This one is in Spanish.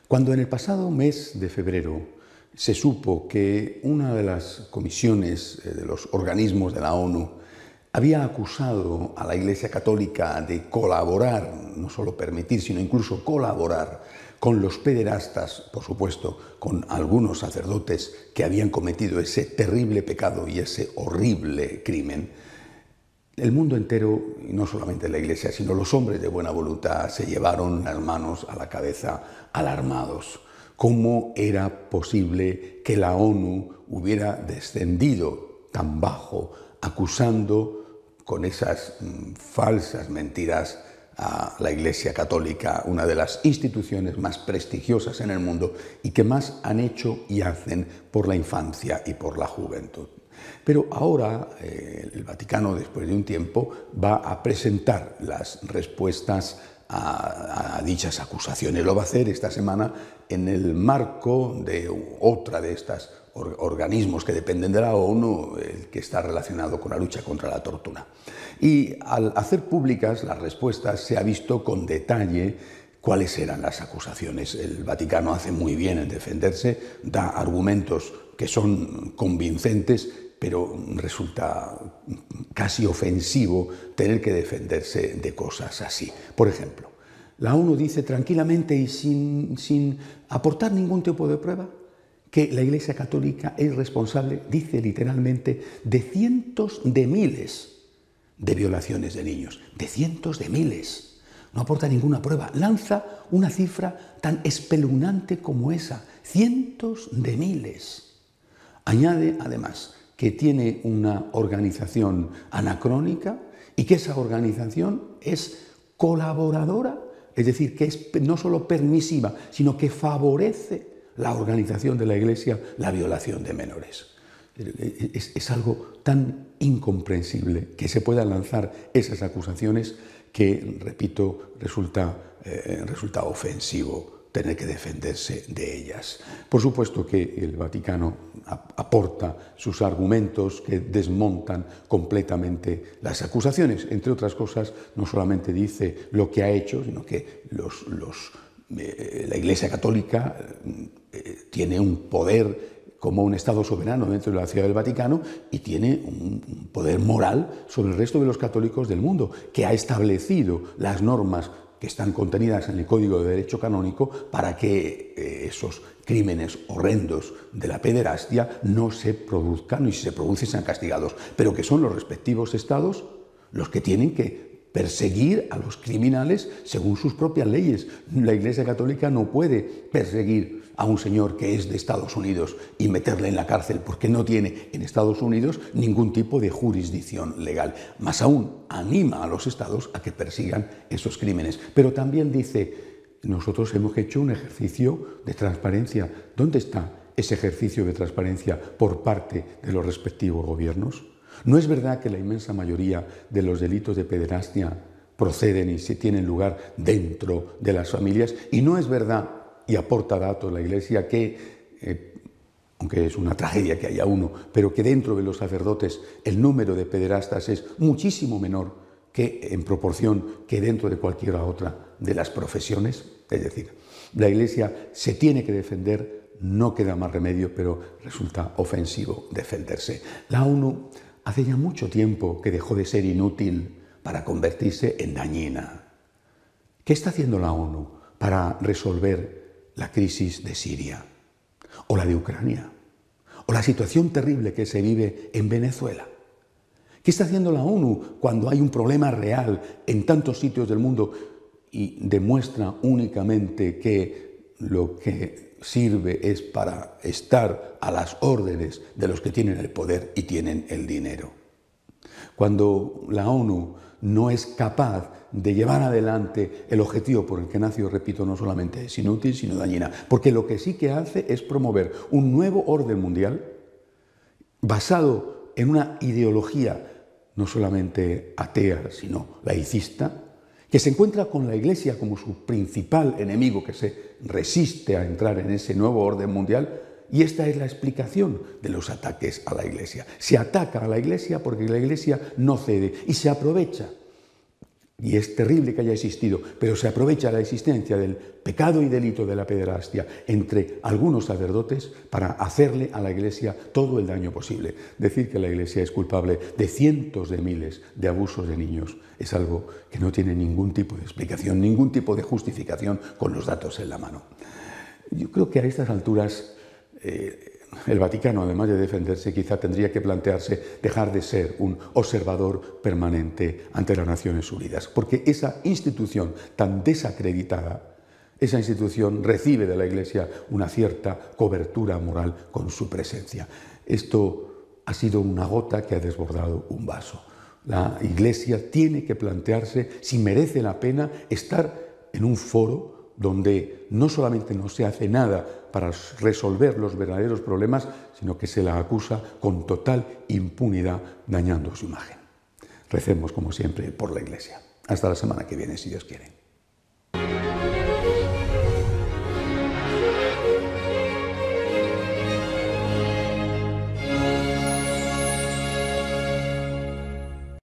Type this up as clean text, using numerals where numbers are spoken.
Cuando en el pasado mes de febrero se supo que una de las comisiones de los organismos de la ONU había acusado a la Iglesia Católica de colaborar, no solo permitir, sino incluso colaborar con los pederastas, por supuesto, con algunos sacerdotes que habían cometido ese terrible pecado y ese horrible crimen, el mundo entero, y no solamente la Iglesia, sino los hombres de buena voluntad, se llevaron las manos a la cabeza alarmados. ¿Cómo era posible que la ONU hubiera descendido tan bajo, acusando con esas falsas mentiras a la Iglesia Católica, una de las instituciones más prestigiosas en el mundo y que más han hecho y hacen por la infancia y por la juventud? Pero ahora el Vaticano, después de un tiempo, va a presentar las respuestas a dichas acusaciones. Lo va a hacer esta semana en el marco de otra de estas organismos que dependen de la ONU, el que está relacionado con la lucha contra la tortura. Y al hacer públicas las respuestas se ha visto con detalle cuáles eran las acusaciones. El Vaticano hace muy bien en defenderse, da argumentos que son convincentes, pero resulta casi ofensivo tener que defenderse de cosas así. Por ejemplo, la ONU dice tranquilamente y sin aportar ningún tipo de prueba que la Iglesia Católica es responsable, dice literalmente, de cientos de miles de violaciones de niños, de cientos de miles. No aporta ninguna prueba, lanza una cifra tan espeluznante como esa, cientos de miles. Añade, además, que tiene una organización anacrónica y que esa organización es colaboradora, es decir, que es no solo permisiva, sino que favorece la organización de la Iglesia la violación de menores. Es algo tan incomprensible que se puedan lanzar esas acusaciones que, repito, resulta ofensivo tener que defenderse de ellas. Por supuesto que el Vaticano aporta sus argumentos que desmontan completamente las acusaciones. Entre otras cosas, no solamente dice lo que ha hecho, sino que la Iglesia Católica tiene un poder como un Estado soberano dentro de la Ciudad del Vaticano y tiene un poder moral sobre el resto de los católicos del mundo, que ha establecido las normas que están contenidas en el Código de Derecho Canónico para que esos crímenes horrendos de la pederastia no se produzcan y si se producen sean castigados, pero que son los respectivos estados los que tienen que perseguir a los criminales según sus propias leyes. La Iglesia Católica no puede perseguir a un señor que es de Estados Unidos y meterle en la cárcel porque no tiene en Estados Unidos ningún tipo de jurisdicción legal. Más aún, anima a los estados a que persigan esos crímenes. Pero también dice, nosotros hemos hecho un ejercicio de transparencia. ¿Dónde está ese ejercicio de transparencia por parte de los respectivos gobiernos? ¿No es verdad que la inmensa mayoría de los delitos de pederastia proceden y se tienen lugar dentro de las familias? Y no es verdad, y aporta datos la Iglesia, que, aunque es una tragedia que haya uno, pero que dentro de los sacerdotes el número de pederastas es muchísimo menor que en proporción que dentro de cualquier otra de las profesiones. Es decir, la Iglesia se tiene que defender, no queda más remedio, pero resulta ofensivo defenderse. La ONU hace ya mucho tiempo que dejó de ser inútil para convertirse en dañina. ¿Qué está haciendo la ONU para resolver la crisis de Siria, o la de Ucrania, o la situación terrible que se vive en Venezuela? ¿Qué está haciendo la ONU cuando hay un problema real en tantos sitios del mundo y demuestra únicamente que lo que sirve es para estar a las órdenes de los que tienen el poder y tienen el dinero? Cuando la ONU no es capaz de llevar adelante el objetivo por el que nació, repito, no solamente es inútil, sino dañina. Porque lo que sí que hace es promover un nuevo orden mundial basado en una ideología no solamente atea, sino laicista, que se encuentra con la Iglesia como su principal enemigo, que se resiste a entrar en ese nuevo orden mundial. Y esta es la explicación de los ataques a la Iglesia. Se ataca a la Iglesia porque la Iglesia no cede y se aprovecha y es terrible que haya existido, pero se aprovecha la existencia del pecado y delito de la pederastia entre algunos sacerdotes para hacerle a la Iglesia todo el daño posible. Decir que la Iglesia es culpable de cientos de miles de abusos de niños es algo que no tiene ningún tipo de explicación, ningún tipo de justificación con los datos en la mano. Yo creo que a estas alturas el Vaticano, además de defenderse, quizá tendría que plantearse dejar de ser un observador permanente ante las Naciones Unidas, porque esa institución tan desacreditada, esa institución recibe de la Iglesia una cierta cobertura moral con su presencia. Esto ha sido una gota que ha desbordado un vaso. La Iglesia tiene que plantearse si merece la pena estar en un foro donde no solamente no se hace nada para resolver los verdaderos problemas, sino que se la acusa con total impunidad, dañando su imagen. Recemos, como siempre, por la Iglesia. Hasta la semana que viene, si Dios quiere.